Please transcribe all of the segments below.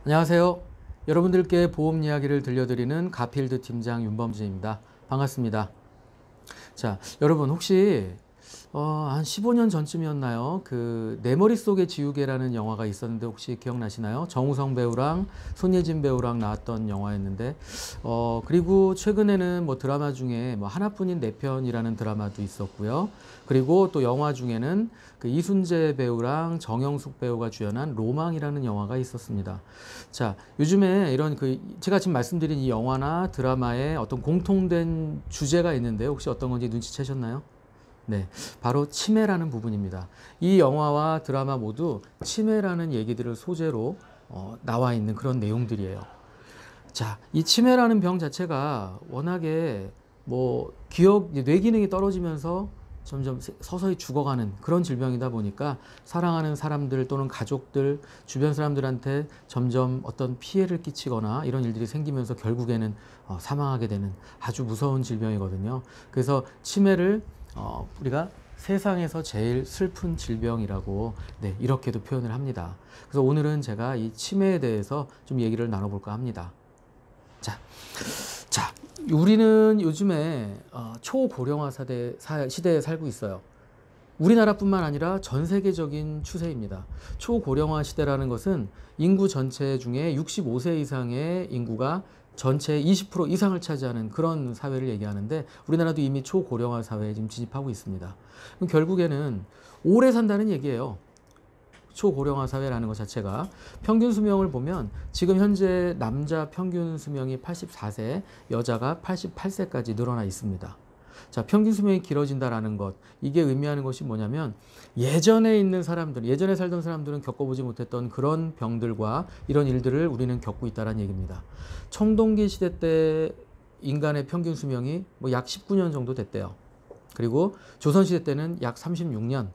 안녕하세요. 여러분들께 보험 이야기를 들려드리는 가필드 팀장 윤범진입니다. 반갑습니다. 자, 여러분 혹시 한 15년 전쯤이었나요? 내 머릿속의 지우개라는 영화가 있었는데 혹시 기억나시나요? 정우성 배우랑 손예진 배우랑 나왔던 영화였는데 그리고 최근에는 뭐 드라마 중에 뭐 하나뿐인 내 편이라는 드라마도 있었고요. 그리고 또 영화 중에는 그 이순재 배우랑 정영숙 배우가 주연한 로망이라는 영화가 있었습니다. 자, 요즘에 이런 제가 지금 말씀드린 이 영화나 드라마에 어떤 공통된 주제가 있는데 혹시 어떤 건지 눈치채셨나요? 네, 바로 치매라는 부분입니다. 이 영화와 드라마 모두 치매라는 얘기들을 소재로 나와 있는 그런 내용들이에요. 자, 이 치매라는 병 자체가 워낙에 뇌 기능이 떨어지면서 점점 서서히 죽어가는 그런 질병이다 보니까 사랑하는 사람들 또는 가족들, 주변 사람들한테 점점 어떤 피해를 끼치거나 이런 일들이 생기면서 결국에는 사망하게 되는 아주 무서운 질병이거든요. 그래서 치매를 우리가 세상에서 제일 슬픈 질병이라고 이렇게도 표현을 합니다. 그래서 오늘은 제가 이 치매에 대해서 좀 얘기를 나눠볼까 합니다. 자, 우리는 요즘에 초고령화 시대에 살고 있어요. 우리나라뿐만 아니라 전 세계적인 추세입니다. 초고령화 시대라는 것은 인구 전체 중에 65세 이상의 인구가 전체의 20% 이상을 차지하는 그런 사회를 얘기하는데 우리나라도 이미 초고령화 사회에 지금 진입하고 있습니다. 그럼 결국에는 오래 산다는 얘기예요. 초고령화 사회라는 것 자체가 평균 수명을 보면 지금 현재 남자 평균 수명이 84세, 여자가 88세까지 늘어나 있습니다. 자, 평균 수명이 길어진다라는 것, 이게 의미하는 것이 뭐냐면 예전에 살던 사람들은 겪어보지 못했던 그런 병들과 이런 일들을 우리는 겪고 있다는 얘기입니다. 청동기 시대 때 인간의 평균 수명이 약 19년 정도 됐대요. 그리고 조선시대 때는 약 36년,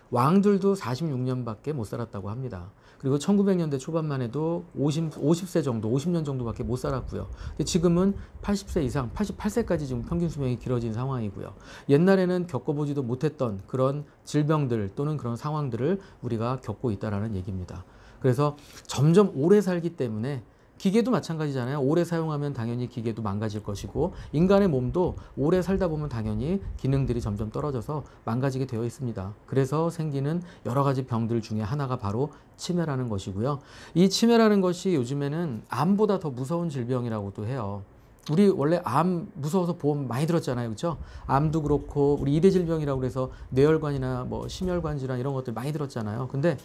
왕들도 46년밖에 못 살았다고 합니다. 그리고 1900년대 초반만 해도 50세 정도, 50년 정도밖에 못 살았고요. 근데 지금은 80세 이상, 88세까지 지금 평균 수명이 길어진 상황이고요. 옛날에는 겪어보지도 못했던 그런 질병들 또는 그런 상황들을 우리가 겪고 있다는 얘기입니다. 그래서 점점 오래 살기 때문에 기계도 마찬가지잖아요. 오래 사용하면 당연히 기계도 망가질 것이고 인간의 몸도 오래 살다 보면 당연히 기능들이 점점 떨어져서 망가지게 되어 있습니다. 그래서 생기는 여러 가지 병들 중에 하나가 바로 치매라는 것이고요. 이 치매라는 것이 요즘에는 암보다 더 무서운 질병이라고도 해요. 우리 원래 암 무서워서 보험 많이 들었잖아요. 그렇죠? 암도 그렇고 우리 이대 질병이라고 해서 뇌혈관이나 심혈관 질환 이런 것들 많이 들었잖아요. 근데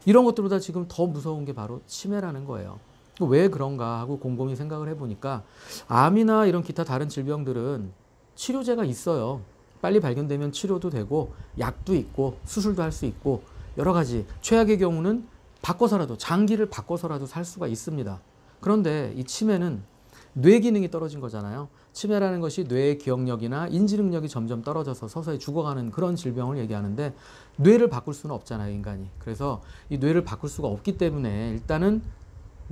이런 것들보다 지금 더 무서운 게 바로 치매라는 거예요. 왜 그런가 하고 곰곰이 생각을 해보니까 암이나 이런 기타 다른 질병들은 치료제가 있어요. 빨리 발견되면 치료도 되고 약도 있고 수술도 할 수 있고 여러 가지 최악의 경우는 장기를 바꿔서라도 살 수가 있습니다. 그런데 이 치매는 뇌 기능이 떨어진 거잖아요. 치매라는 것이 뇌의 기억력이나 인지 능력이 점점 떨어져서 서서히 죽어가는 그런 질병을 얘기하는데 뇌를 바꿀 수는 없잖아요, 인간이. 그래서 이 뇌를 바꿀 수가 없기 때문에 일단은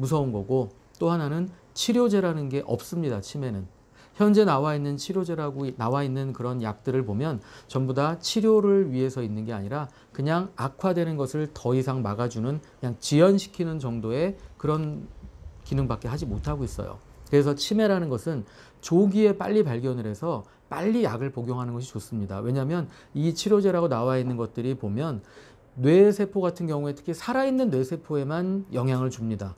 무서운 거고 또 하나는 치료제라는 게 없습니다. 치매는. 현재 나와 있는 치료제라고 나와 있는 그런 약들을 보면 전부 다 치료를 위해서 있는 게 아니라 그냥 악화되는 것을 더 이상 막아주는 그냥 지연시키는 정도의 그런 기능밖에 하지 못하고 있어요. 그래서 치매라는 것은 조기에 빨리 발견을 해서 빨리 약을 복용하는 것이 좋습니다. 왜냐하면 이 치료제라고 나와 있는 것들이 보면 뇌세포 같은 경우에 특히 살아있는 뇌세포에만 영향을 줍니다.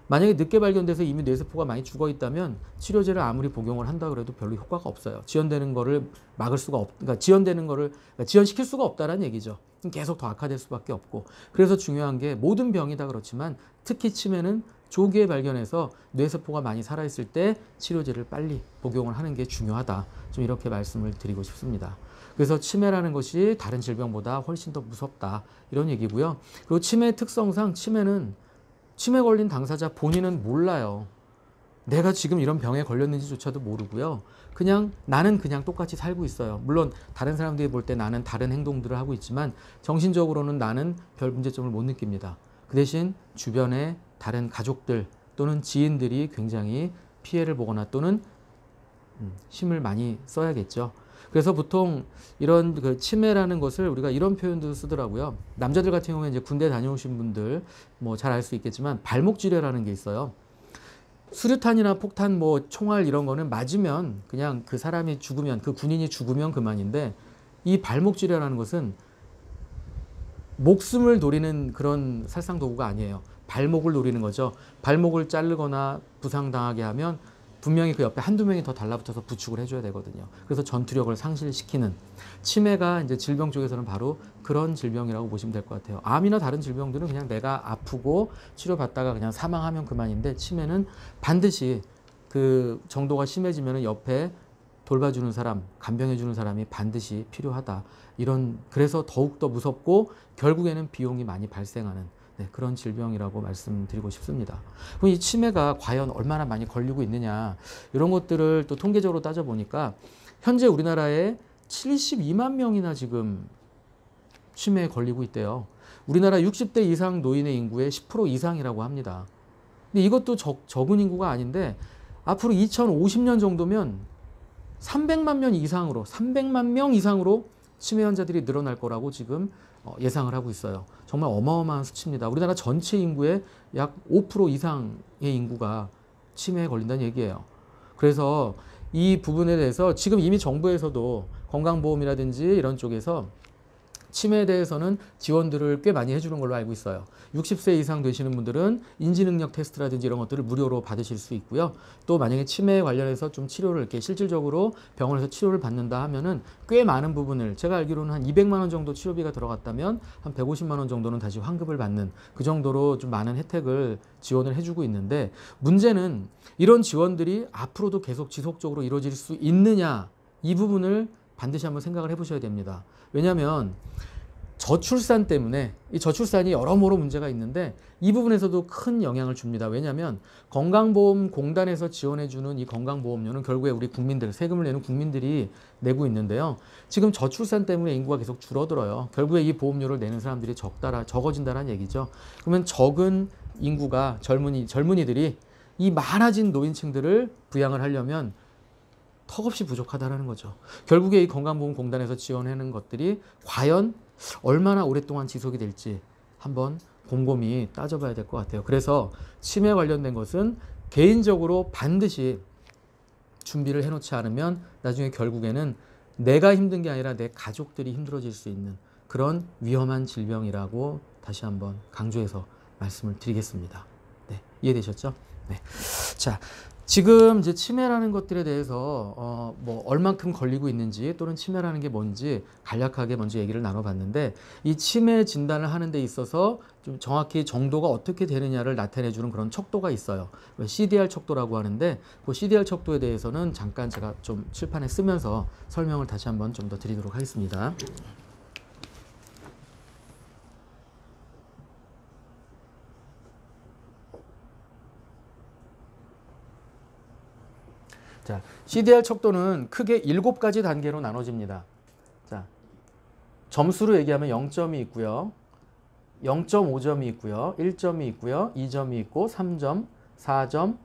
만약에 늦게 발견돼서 이미 뇌세포가 많이 죽어 있다면 치료제를 아무리 복용을 한다 그래도 별로 효과가 없어요. 지연되는 거를 막을 수가 그러니까 지연시킬 수가 없다는 얘기죠. 계속 더 악화될 수밖에 없고. 그래서 중요한 게 모든 병이 다 그렇지만 특히 치매는 조기에 발견해서 뇌세포가 많이 살아있을 때 치료제를 빨리 복용을 하는 게 중요하다. 좀 이렇게 말씀을 드리고 싶습니다. 그래서 치매라는 것이 다른 질병보다 훨씬 더 무섭다. 이런 얘기고요. 그리고 치매의 특성상 치매 걸린 당사자 본인은 몰라요. 내가 지금 이런 병에 걸렸는지조차도 모르고요. 나는 그냥 똑같이 살고 있어요. 물론 다른 사람들이 볼 때 나는 다른 행동들을 하고 있지만 정신적으로는 나는 별 문제점을 못 느낍니다. 그 대신 주변에 다른 가족들 또는 지인들이 굉장히 피해를 보거나 또는 힘을 많이 써야겠죠. 그래서 보통 이런 그 치매라는 것을 우리가 이런 표현도 쓰더라고요. 남자들 같은 경우에 이제 군대 다녀오신 분들 뭐 잘 알 수 있겠지만 발목 지뢰라는 게 있어요. 수류탄이나 폭탄 뭐 총알 이런 거는 맞으면 그냥 그 사람이 죽으면 그 군인이 죽으면 그만인데 이 발목 지뢰라는 것은 목숨을 노리는 그런 살상 도구가 아니에요. 발목을 노리는 거죠. 발목을 자르거나 부상당하게 하면 분명히 그 옆에 한두 명이 더 달라붙어서 부축을 해줘야 되거든요. 그래서 전투력을 상실시키는 치매가 이제 질병 쪽에서는 바로 그런 질병이라고 보시면 될 것 같아요. 암이나 다른 질병들은 그냥 내가 아프고 치료받다가 그냥 사망하면 그만인데 치매는 반드시 그 정도가 심해지면 옆에 돌봐주는 사람, 간병해주는 사람이 반드시 필요하다. 그래서 더욱더 무섭고 결국에는 비용이 많이 발생하는 그런 질병이라고 말씀드리고 싶습니다. 그럼 이 치매가 과연 얼마나 많이 걸리고 있느냐 이런 것들을 또 통계적으로 따져보니까 현재 우리나라에 72만 명이나 지금 치매에 걸리고 있대요. 우리나라 60대 이상 노인의 인구의 10% 이상이라고 합니다. 근데 이것도 적은 인구가 아닌데 앞으로 2050년 정도면 300만 명 이상으로 치매 환자들이 늘어날 거라고 지금 예상을 하고 있어요. 정말 어마어마한 수치입니다. 우리나라 전체 인구의 약 5% 이상의 인구가 치매에 걸린다는 얘기예요. 그래서 이 부분에 대해서 지금 이미 정부에서도 건강보험이라든지 이런 쪽에서 치매에 대해서는 지원들을 꽤 많이 해주는 걸로 알고 있어요. 60세 이상 되시는 분들은 인지능력 테스트라든지 이런 것들을 무료로 받으실 수 있고요. 또 만약에 치매에 관련해서 좀 치료를 이렇게 실질적으로 병원에서 치료를 받는다 하면은 꽤 많은 부분을 제가 알기로는 한 200만 원 정도 치료비가 들어갔다면 한 150만 원 정도는 다시 환급을 받는 그 정도로 좀 많은 혜택을 지원을 해주고 있는데 문제는 이런 지원들이 앞으로도 계속 지속적으로 이루어질 수 있느냐 이 부분을 반드시 한번 생각을 해보셔야 됩니다. 왜냐하면 저출산 때문에 이 저출산이 여러모로 문제가 있는데 이 부분에서도 큰 영향을 줍니다. 왜냐하면 건강보험공단에서 지원해주는 이 건강보험료는 결국에 우리 국민들, 세금을 내는 국민들이 내고 있는데요. 지금 저출산 때문에 인구가 계속 줄어들어요. 결국에 이 보험료를 내는 사람들이 적어진다는 얘기죠. 그러면 적은 인구가 젊은이들이 이 많아진 노인층들을 부양을 하려면 턱없이 부족하다는 거죠. 결국에 이 건강보험공단에서 지원하는 것들이 과연 얼마나 오랫동안 지속이 될지 한번 곰곰이 따져봐야 될 것 같아요. 그래서 치매 관련된 것은 개인적으로 반드시 준비를 해놓지 않으면 나중에 결국에는 내가 힘든 게 아니라 내 가족들이 힘들어질 수 있는 그런 위험한 질병이라고 다시 한번 강조해서 말씀을 드리겠습니다. 네, 이해되셨죠? 네. 자, 지금 이제 치매라는 것들에 대해서 뭐 얼만큼 걸리고 있는지 또는 치매라는 게 뭔지 간략하게 먼저 얘기를 나눠봤는데 이 치매 진단을 하는 데 있어서 좀 정확히 정도가 어떻게 되느냐를 나타내주는 그런 척도가 있어요. CDR 척도라고 하는데 그 CDR 척도에 대해서는 잠깐 제가 좀 칠판에 쓰면서 설명을 다시 한번 좀 더 드리도록 하겠습니다. 자, CDR 척도는 크게 7가지 단계로 나눠집니다. 자, 점수로 얘기하면 0점이 있고요. 0.5점이 있고요. 1점이 있고요. 2점이 있고 3점, 4점,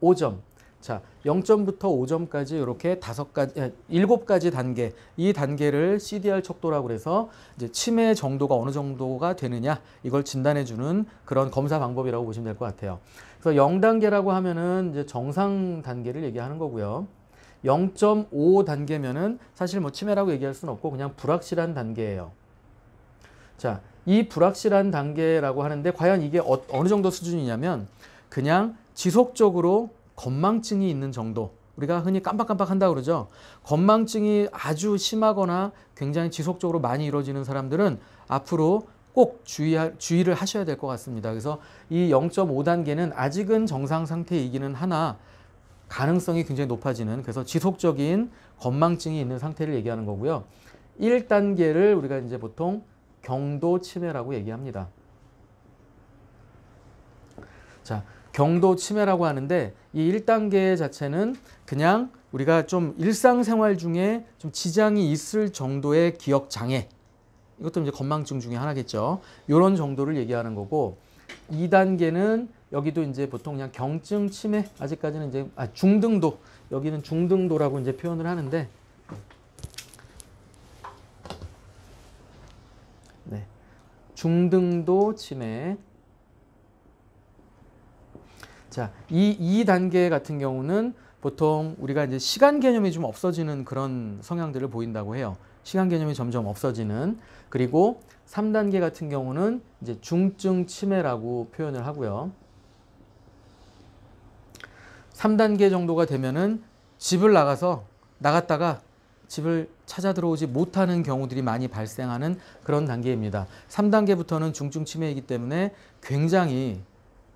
5점. 자, 0점부터 5점까지 이렇게 7가지 단계. 이 단계를 CDR 척도라고 그래서 이제 치매 정도가 어느 정도가 되느냐 이걸 진단해 주는 그런 검사 방법이라고 보시면 될 것 같아요. 그래서 0단계라고 하면은 이제 정상 단계를 얘기하는 거고요. 0.5 단계면은 사실 뭐 치매라고 얘기할 수는 없고 그냥 불확실한 단계예요. 자, 이 불확실한 단계라고 하는데 과연 이게 어느 정도 수준이냐면 그냥 지속적으로 건망증이 있는 정도. 우리가 흔히 깜빡깜빡 한다 그러죠. 건망증이 아주 심하거나 굉장히 지속적으로 많이 이루어지는 사람들은 앞으로 꼭 주의를 하셔야 될 것 같습니다. 그래서 이 0.5단계는 아직은 정상 상태이기는 하나 가능성이 굉장히 높아지는 그래서 지속적인 건망증이 있는 상태를 얘기하는 거고요. 1단계를 우리가 이제 보통 경도 치매라고 얘기합니다. 자, 경도 치매라고 하는데 이 1단계 자체는 그냥 우리가 좀 일상생활 중에 좀 지장이 있을 정도의 기억 장애 이것도 이제 건망증 중에 하나겠죠. 이런 정도를 얘기하는 거고 2단계는 여기도 이제 보통 그냥 경증 치매 아직까지는 이제 중등도 여기는 중등도라고 이제 표현을 하는데 중등도 치매. 자, 이 2단계 같은 경우는 보통 우리가 이제 시간 개념이 좀 없어지는 그런 성향들을 보인다고 해요. 시간 개념이 점점 없어지는. 그리고 3단계 같은 경우는 이제 중증 치매라고 표현을 하고요. 3단계 정도가 되면은 집을 나갔다가 집을 찾아 들어오지 못하는 경우들이 많이 발생하는 그런 단계입니다. 3단계부터는 중증 치매이기 때문에 굉장히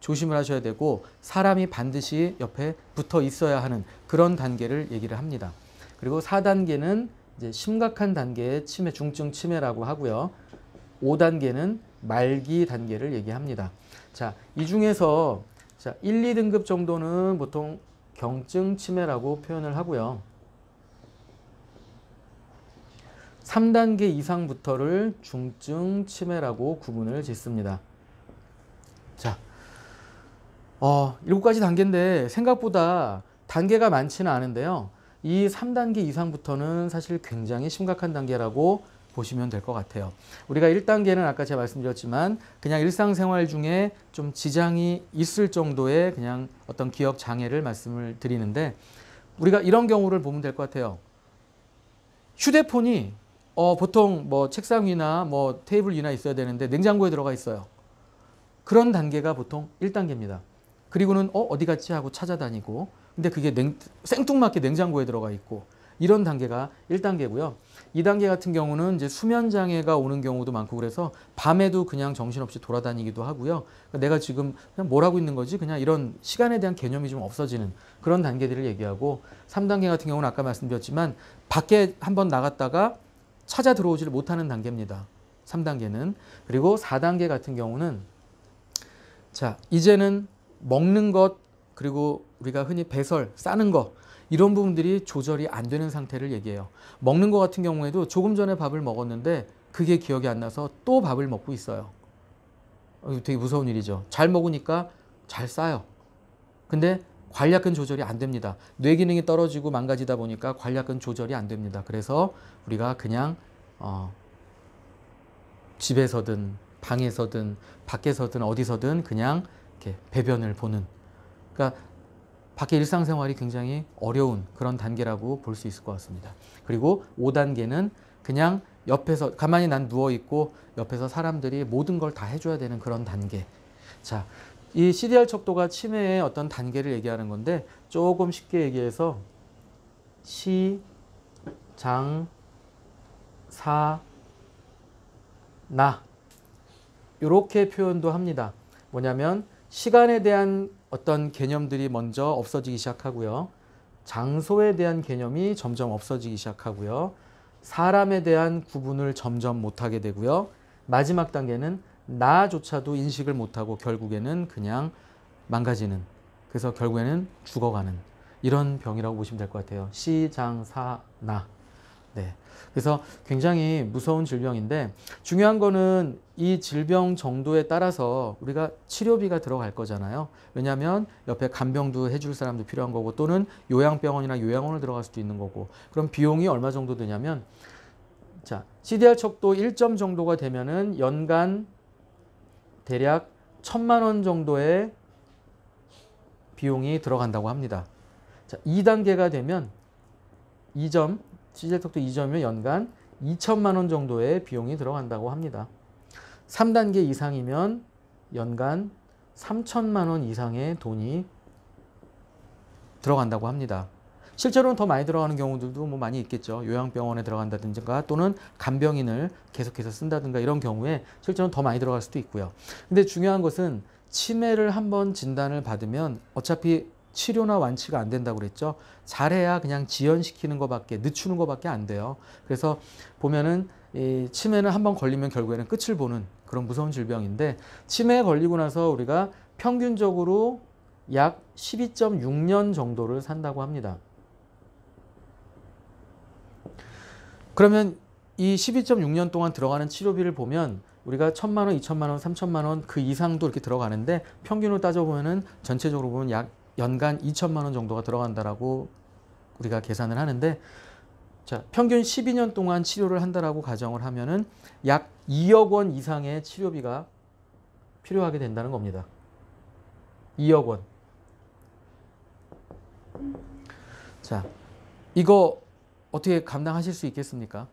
조심을 하셔야 되고 사람이 반드시 옆에 붙어 있어야 하는 그런 단계를 얘기를 합니다. 그리고 4단계는 이제 심각한 단계의 치매, 중증 치매라고 하고요. 5단계는 말기 단계를 얘기합니다. 자, 이 중에서 1, 2등급 정도는 보통 경증 치매라고 표현을 하고요. 3단계 이상부터를 중증 치매라고 구분을 짓습니다. 자, 7가지 단계인데 생각보다 단계가 많지는 않은데요. 이 3단계 이상부터는 사실 굉장히 심각한 단계라고 보시면 될 것 같아요. 우리가 1단계는 아까 제가 말씀드렸지만 그냥 일상생활 중에 좀 지장이 있을 정도의 그냥 어떤 기억 장애를 말씀을 드리는데 우리가 이런 경우를 보면 될 것 같아요. 휴대폰이 보통 뭐 책상 위나 뭐 테이블 위나 있어야 되는데 냉장고에 들어가 있어요. 그런 단계가 보통 1단계입니다. 그리고는 어디 갔지 하고 찾아다니고 근데 그게 생뚱맞게 냉장고에 들어가 있고 이런 단계가 1단계고요. 2단계 같은 경우는 이제 수면 장애가 오는 경우도 많고 그래서 밤에도 그냥 정신없이 돌아다니기도 하고요. 그러니까 내가 지금 그냥 뭘 하고 있는 거지? 그냥 이런 시간에 대한 개념이 좀 없어지는 그런 단계들을 얘기하고 3단계 같은 경우는 아까 말씀드렸지만 밖에 한번 나갔다가 찾아 들어오지를 못하는 단계입니다. 3단계는. 그리고 4단계 같은 경우는 자, 이제는 먹는 것 그리고 우리가 흔히 배설, 싸는 거 이런 부분들이 조절이 안 되는 상태를 얘기해요. 먹는 것 같은 경우에도 조금 전에 밥을 먹었는데 그게 기억이 안 나서 또 밥을 먹고 있어요. 되게 무서운 일이죠. 잘 먹으니까 잘 싸요. 근데 관략근 조절이 안 됩니다. 뇌 기능이 떨어지고 망가지다 보니까 관략근 조절이 안 됩니다. 그래서 우리가 그냥 집에서든 방에서든 밖에서든 어디서든 그냥 이렇게 배변을 보는 그러니까 밖에 일상생활이 굉장히 어려운 그런 단계라고 볼 수 있을 것 같습니다. 그리고 5단계는 그냥 옆에서 가만히 난 누워있고 옆에서 사람들이 모든 걸 다 해줘야 되는 그런 단계. 자, 이 CDR 척도가 치매의 어떤 단계를 얘기하는 건데 조금 쉽게 얘기해서 시, 장, 사, 나 이렇게 표현도 합니다. 뭐냐면 시간에 대한 어떤 개념들이 먼저 없어지기 시작하고요. 장소에 대한 개념이 점점 없어지기 시작하고요. 사람에 대한 구분을 점점 못하게 되고요. 마지막 단계는 나조차도 인식을 못하고 결국에는 그냥 망가지는 그래서 결국에는 죽어가는 이런 병이라고 보시면 될 것 같아요. 시, 장, 사, 나. 네. 그래서 굉장히 무서운 질병인데 중요한 거는 이 질병 정도에 따라서 우리가 치료비가 들어갈 거잖아요. 왜냐하면 옆에 간병도 해줄 사람도 필요한 거고 또는 요양병원이나 요양원을 들어갈 수도 있는 거고 그럼 비용이 얼마 정도 되냐면 자, CDR 척도 1점 정도가 되면은 연간 대략 1,000만 원 정도의 비용이 들어간다고 합니다. 자, 2단계가 되면 2점 CDR 척도 2점이면 연간 2천만 원 정도의 비용이 들어간다고 합니다. 3단계 이상이면 연간 3천만 원 이상의 돈이 들어간다고 합니다. 실제로는 더 많이 들어가는 경우들도 뭐 많이 있겠죠. 요양병원에 들어간다든가 또는 간병인을 계속해서 쓴다든가 이런 경우에 실제로는 더 많이 들어갈 수도 있고요. 근데 중요한 것은 치매를 한번 진단을 받으면 어차피 치료나 완치가 안 된다고 그랬죠. 잘해야 그냥 지연시키는 것밖에 늦추는 것밖에 안 돼요. 그래서 보면은 이 치매는 한번 걸리면 결국에는 끝을 보는 그런 무서운 질병인데 치매에 걸리고 나서 우리가 평균적으로 약 12.6년 정도를 산다고 합니다. 그러면 이 12.6년 동안 들어가는 치료비를 보면 우리가 1,000만 원, 2,000만 원, 3,000만 원 그 이상도 이렇게 들어가는데 평균으로 따져보면은 전체적으로 보면 약 연간 2천만 원 정도가 들어간다라고 우리가 계산을 하는데 자, 평균 12년 동안 치료를 한다라고 가정을 하면은 약 2억 원 이상의 치료비가 필요하게 된다는 겁니다. 2억 원. 자, 이거 어떻게 감당하실 수 있겠습니까?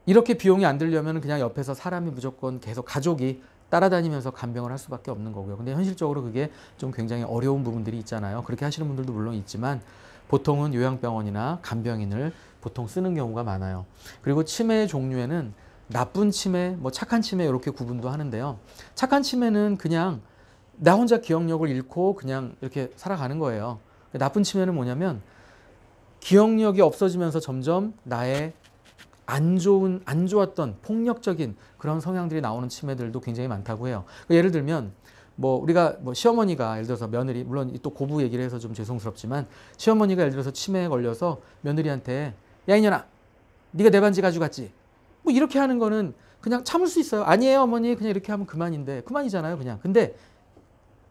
이렇게 비용이 안 들려면 그냥 옆에서 사람이 무조건 계속 가족이 따라다니면서 간병을 할 수밖에 없는 거고요. 근데 현실적으로 그게 좀 굉장히 어려운 부분들이 있잖아요. 그렇게 하시는 분들도 물론 있지만 보통은 요양병원이나 간병인을 보통 쓰는 경우가 많아요. 그리고 치매의 종류에는 나쁜 치매, 뭐 착한 치매 이렇게 구분도 하는데요. 착한 치매는 그냥 나 혼자 기억력을 잃고 그냥 이렇게 살아가는 거예요. 나쁜 치매는 뭐냐면 기억력이 없어지면서 점점 나의 안 좋았던 폭력적인 그런 성향들이 나오는 치매들도 굉장히 많다고 해요. 예를 들면 뭐 우리가 뭐 시어머니가 예를 들어서 며느리, 물론 또 고부 얘기를 해서 좀 죄송스럽지만 시어머니가 예를 들어서 치매에 걸려서 며느리한테 야 이년아 네가 내 반지 가져갔지, 뭐 이렇게 하는 거는 그냥 참을 수 있어요. 아니에요 어머니, 그냥 이렇게 하면 그만이잖아요 그냥. 근데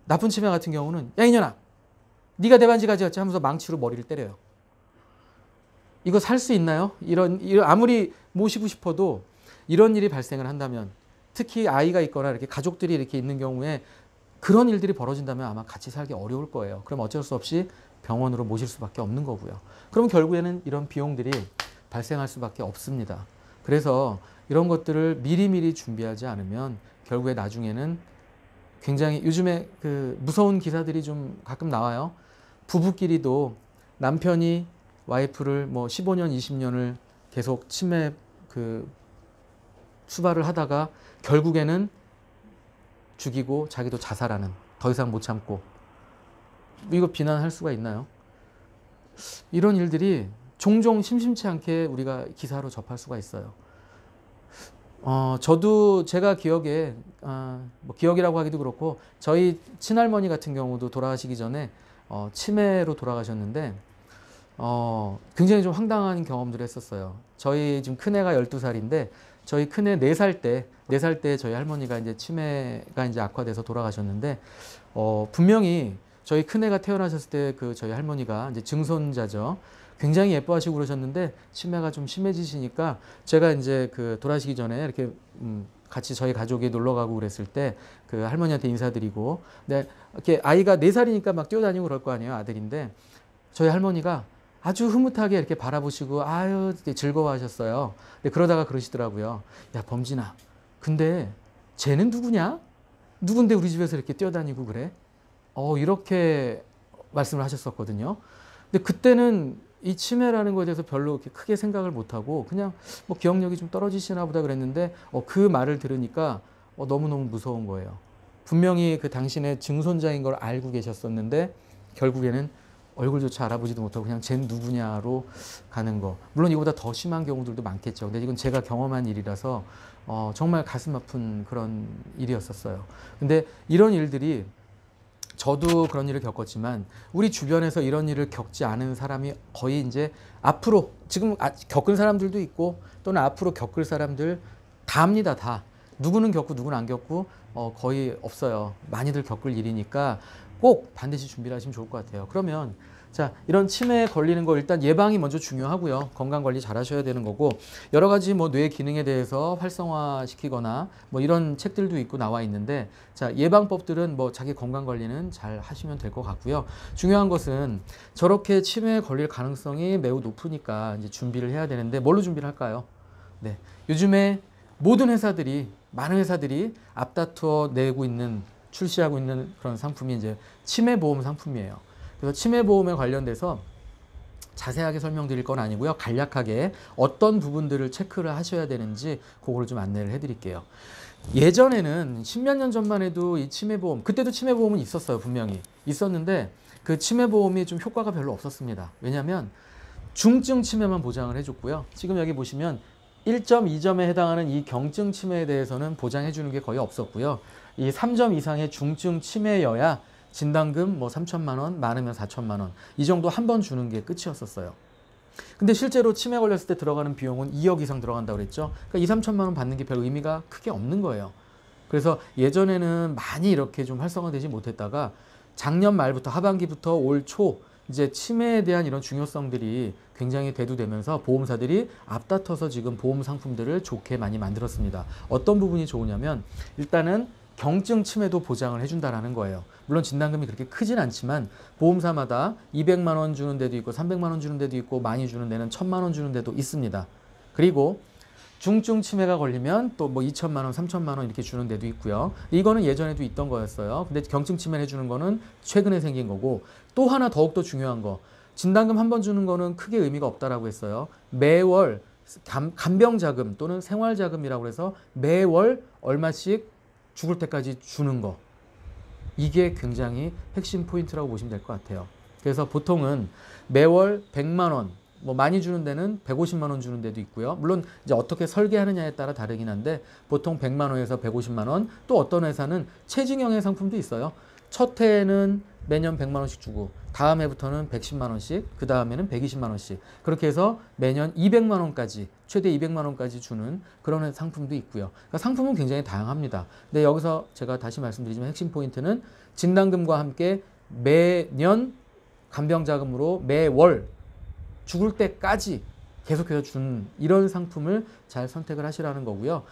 나쁜 치매 같은 경우는 야 이년아 네가 내 반지 가져갔지 하면서 망치로 머리를 때려요. 이거 살 수 있나요? 이런 아무리 모시고 싶어도 이런 일이 발생을 한다면, 특히 아이가 있거나 이렇게 가족들이 이렇게 있는 경우에 그런 일들이 벌어진다면 아마 같이 살기 어려울 거예요. 그럼 어쩔 수 없이 병원으로 모실 수밖에 없는 거고요. 그럼 결국에는 이런 비용들이 발생할 수밖에 없습니다. 그래서 이런 것들을 미리미리 준비하지 않으면 결국에 나중에는 굉장히, 요즘에 그 무서운 기사들이 좀 가끔 나와요. 부부끼리도 남편이 와이프를 뭐 15년, 20년을 계속 치매 수발을 하다가 결국에는 죽이고 자기도 자살하는, 더 이상 못 참고. 이거 비난할 수가 있나요? 이런 일들이 종종 심심치 않게 우리가 기사로 접할 수가 있어요. 저도 제가 기억에, 뭐 기억이라고 하기도 그렇고, 저희 친할머니 같은 경우도 돌아가시기 전에 치매로 돌아가셨는데, 굉장히 좀 황당한 경험들을 했었어요. 저희 지금 큰애가 12살인데, 저희 큰애 4살 때 저희 할머니가 이제 치매가 이제 악화돼서 돌아가셨는데, 분명히 저희 큰애가 태어나셨을 때 그 저희 할머니가 이제 증손자죠. 굉장히 예뻐하시고 그러셨는데 치매가 좀 심해지시니까 제가 이제 그 돌아가시기 전에 이렇게 같이 저희 가족이 놀러 가고 그랬을 때 그 할머니한테 인사드리고, 근데 이렇게 아이가 4살이니까 막 뛰어다니고 그럴 거 아니에요, 아들인데. 저희 할머니가 아주 흐뭇하게 이렇게 바라보시고 아유 즐거워하셨어요. 근데 그러다가 그러시더라고요. 야 범진아, 근데 쟤는 누구냐? 누군데 우리 집에서 이렇게 뛰어다니고 그래? 이렇게 말씀을 하셨었거든요. 근데 그때는 이 치매라는 것에 대해서 별로 이렇게 크게 생각을 못하고 그냥 뭐 기억력이 좀 떨어지시나 보다 그랬는데, 그 말을 들으니까 너무너무 무서운 거예요. 분명히 그 당신의 증손자인 걸 알고 계셨었는데 결국에는 얼굴조차 알아보지도 못하고 그냥 쟤는 누구냐로 가는 거. 물론 이거보다 더 심한 경우들도 많겠죠. 근데 이건 제가 경험한 일이라서 정말 가슴 아픈 그런 일이었었어요. 근데 이런 일들이, 저도 그런 일을 겪었지만 우리 주변에서 이런 일을 겪지 않은 사람이 거의 이제 앞으로, 지금 겪은 사람들도 있고 또는 앞으로 겪을 사람들 다 합니다. 다. 누구는 겪고 누구는 안 겪고 거의 없어요. 많이들 겪을 일이니까 꼭 반드시 준비를 하시면 좋을 것 같아요. 그러면 자, 이런 치매에 걸리는 거 일단 예방이 먼저 중요하고요. 건강 관리 잘 하셔야 되는 거고, 여러 가지 뭐 뇌 기능에 대해서 활성화시키거나 뭐 이런 책들도 있고 나와 있는데, 자, 예방법들은 뭐 자기 건강 관리는 잘 하시면 될 것 같고요. 중요한 것은 저렇게 치매에 걸릴 가능성이 매우 높으니까 이제 준비를 해야 되는데, 뭘로 준비를 할까요? 네. 요즘에 모든 회사들이, 많은 회사들이 앞다투어 내고 있는, 출시하고 있는 그런 상품이 이제 치매보험 상품이에요. 그래서 치매보험에 관련돼서 자세하게 설명드릴 건 아니고요. 간략하게 어떤 부분들을 체크를 하셔야 되는지 그거를 좀 안내를 해드릴게요. 예전에는 10몇 년 전만 해도 이 치매보험, 그때도 치매보험은 있었어요. 분명히 있었는데 그 치매보험이 좀 효과가 별로 없었습니다. 왜냐하면 중증 치매만 보장을 해줬고요. 지금 여기 보시면 1점, 2점에 해당하는 이 경증 치매에 대해서는 보장해 주는 게 거의 없었고요. 이 3점 이상의 중증 치매여야 진단금 뭐 3천만 원, 많으면 4천만 원, 이 정도 한 번 주는 게 끝이었었어요. 근데 실제로 치매 걸렸을 때 들어가는 비용은 2억 이상 들어간다고 그랬죠. 그러니까 2, 3천만 원 받는 게 별 의미가 크게 없는 거예요. 그래서 예전에는 많이 이렇게 좀 활성화되지 못했다가 작년 말부터, 하반기부터 올 초 이제 치매에 대한 이런 중요성들이 굉장히 대두되면서 보험사들이 앞다퉈서 지금 보험 상품들을 좋게 많이 만들었습니다. 어떤 부분이 좋으냐면 일단은 경증 치매도 보장을 해준다라는 거예요. 물론 진단금이 그렇게 크진 않지만 보험사마다 200만 원 주는 데도 있고 300만 원 주는 데도 있고 많이 주는 데는 1000만 원 주는 데도 있습니다. 그리고 중증 치매가 걸리면 또 뭐 2천만 원, 3천만 원 이렇게 주는 데도 있고요. 이거는 예전에도 있던 거였어요. 근데 경증 치매 해주는 거는 최근에 생긴 거고, 또 하나 더욱더 중요한 거, 진단금 한 번 주는 거는 크게 의미가 없다라고 했어요. 매월 간병자금 또는 생활자금이라고 해서 매월 얼마씩 죽을 때까지 주는 거, 이게 굉장히 핵심 포인트라고 보시면 될 것 같아요. 그래서 보통은 매월 100만 원, 뭐 많이 주는 데는 150만 원 주는 데도 있고요. 물론 이제 어떻게 설계하느냐에 따라 다르긴 한데 보통 100만 원에서 150만 원, 또 어떤 회사는 체증형의 상품도 있어요. 첫 해에는 매년 100만 원씩 주고 다음 해부터는 110만 원씩, 그 다음에는 120만 원씩, 그렇게 해서 매년 200만 원까지, 최대 200만 원까지 주는 그런 상품도 있고요. 그러니까 상품은 굉장히 다양합니다. 근데 여기서 제가 다시 말씀드리지만 핵심 포인트는 진단금과 함께 매년 간병자금으로 매월 죽을 때까지 계속해서 준 이런 상품을 잘 선택을 하시라는 거고요.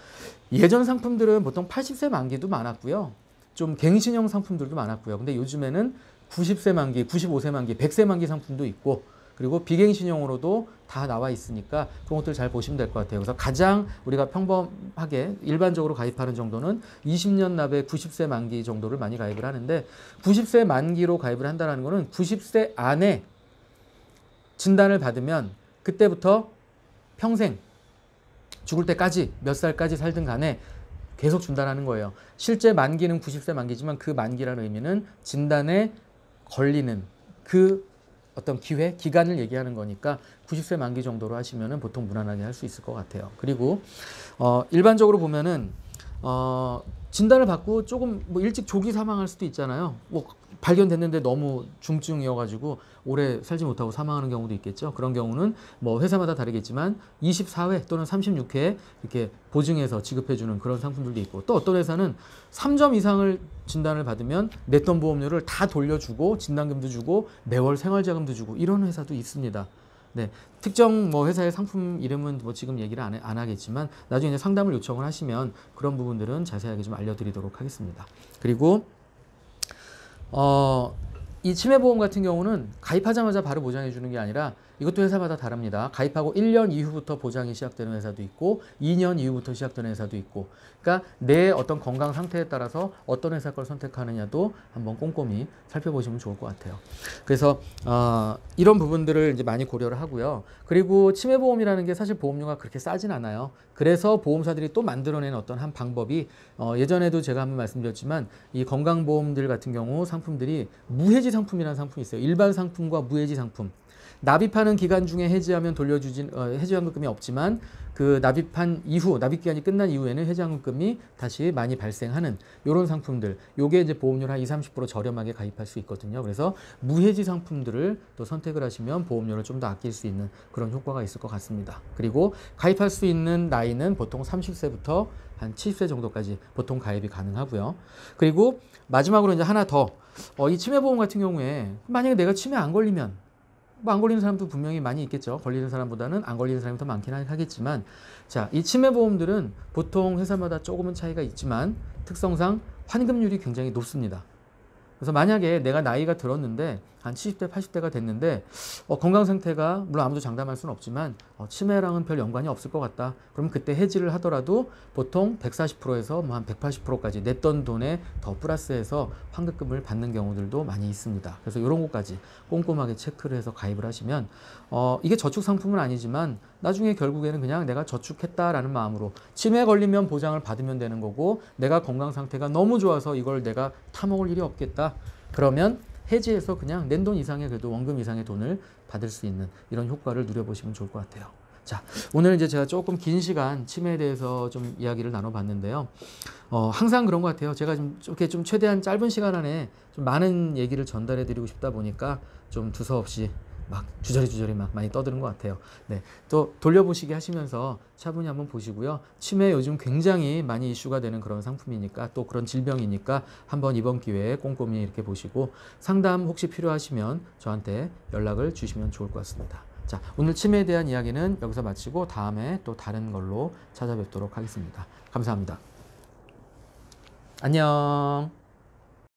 예전 상품들은 보통 80세 만기도 많았고요. 좀 갱신형 상품들도 많았고요. 근데 요즘에는 90세 만기, 95세 만기, 100세 만기 상품도 있고, 그리고 비갱신형으로도 다 나와 있으니까 그런 것들 잘 보시면 될 것 같아요. 그래서 가장 우리가 평범하게 일반적으로 가입하는 정도는 20년 납에 90세 만기 정도를 많이 가입을 하는데, 90세 만기로 가입을 한다는 거는 90세 안에 진단을 받으면 그때부터 평생 죽을 때까지 몇 살까지 살든 간에 계속 준다는 거예요. 실제 만기는 90세 만기지만 그 만기라는 의미는 진단에 걸리는 그 어떤 기회, 기간을 얘기하는 거니까 90세 만기 정도로 하시면은 보통 무난하게 할 수 있을 것 같아요. 그리고 일반적으로 보면은 진단을 받고 조금 뭐 일찍 조기 사망할 수도 있잖아요. 뭐 발견됐는데 너무 중증이어가지고 오래 살지 못하고 사망하는 경우도 있겠죠. 그런 경우는 뭐 회사마다 다르겠지만 24회 또는 36회 이렇게 보증해서 지급해주는 그런 상품들도 있고, 또 어떤 회사는 3점 이상을 진단을 받으면 냈던 보험료를 다 돌려주고 진단금도 주고 매월 생활자금도 주고 이런 회사도 있습니다. 네, 특정 뭐 회사의 상품 이름은 뭐 지금 얘기를 안 하겠지만 나중에 이제 상담을 요청을 하시면 그런 부분들은 자세하게 좀 알려드리도록 하겠습니다. 그리고 이 치매보험 같은 경우는 가입하자마자 바로 보장해 주는 게 아니라 이것도 회사마다 다릅니다. 가입하고 1년 이후부터 보장이 시작되는 회사도 있고 2년 이후부터 시작되는 회사도 있고, 그러니까 내 어떤 건강 상태에 따라서 어떤 회사 걸 선택하느냐도 한번 꼼꼼히 살펴보시면 좋을 것 같아요. 그래서 이런 부분들을 이제 많이 고려를 하고요. 그리고 치매보험이라는 게 사실 보험료가 그렇게 싸진 않아요. 그래서 보험사들이 또 만들어낸 어떤 한 방법이 예전에도 제가 한번 말씀드렸지만 이 건강보험들 같은 경우 상품들이 무해지 상품이라는 상품이 있어요. 일반 상품과 무해지 상품. 납입하는 기간 중에 해지하면 돌려주진 해지환급금이 없지만 그 납입한 이후, 납입 기간이 끝난 이후에는 해지환급금이 다시 많이 발생하는 이런 상품들, 요게 이제 보험료를 한 20, 30% 저렴하게 가입할 수 있거든요. 그래서 무해지 상품들을 또 선택을 하시면 보험료를 좀 더 아낄 수 있는 그런 효과가 있을 것 같습니다. 그리고 가입할 수 있는 나이는 보통 30세부터 한 70세 정도까지 보통 가입이 가능하고요. 그리고 마지막으로 이제 하나 더, 이 치매보험 같은 경우에 만약에 내가 치매 안 걸리면, 뭐 안 걸리는 사람도 분명히 많이 있겠죠. 걸리는 사람보다는 안 걸리는 사람이 더 많긴 하겠지만, 자, 이 치매보험들은 보통 회사마다 조금은 차이가 있지만 특성상 환급률이 굉장히 높습니다. 그래서 만약에 내가 나이가 들었는데 한 70대, 80대가 됐는데 건강 상태가 물론 아무도 장담할 수는 없지만 치매랑은 별 연관이 없을 것 같다. 그러면 그때 해지를 하더라도 보통 140%에서 뭐 한 180%까지 냈던 돈에 더 플러스해서 환급금을 받는 경우들도 많이 있습니다. 그래서 이런 것까지 꼼꼼하게 체크를 해서 가입을 하시면 이게 저축 상품은 아니지만 나중에 결국에는 그냥 내가 저축했다라는 마음으로 치매 걸리면 보장을 받으면 되는 거고, 내가 건강 상태가 너무 좋아서 이걸 내가 타먹을 일이 없겠다. 그러면 해지해서 그냥 낸 돈 이상의, 그래도 원금 이상의 돈을 받을 수 있는 이런 효과를 누려보시면 좋을 것 같아요. 자, 오늘 이제 제가 조금 긴 시간 치매에 대해서 좀 이야기를 나눠봤는데요. 항상 그런 것 같아요. 제가 좀 이렇게 좀 최대한 짧은 시간 안에 좀 많은 얘기를 전달해 드리고 싶다 보니까 좀 두서없이 막 주저리 막 많이 떠드는 것 같아요. 네, 또 돌려보시기 하시면서 차분히 한번 보시고요. 치매 요즘 굉장히 많이 이슈가 되는 그런 상품이니까 또 그런 질병이니까 한번 이번 기회에 꼼꼼히 이렇게 보시고 상담 혹시 필요하시면 저한테 연락을 주시면 좋을 것 같습니다. 자, 오늘 치매에 대한 이야기는 여기서 마치고 다음에 또 다른 걸로 찾아뵙도록 하겠습니다. 감사합니다. 안녕.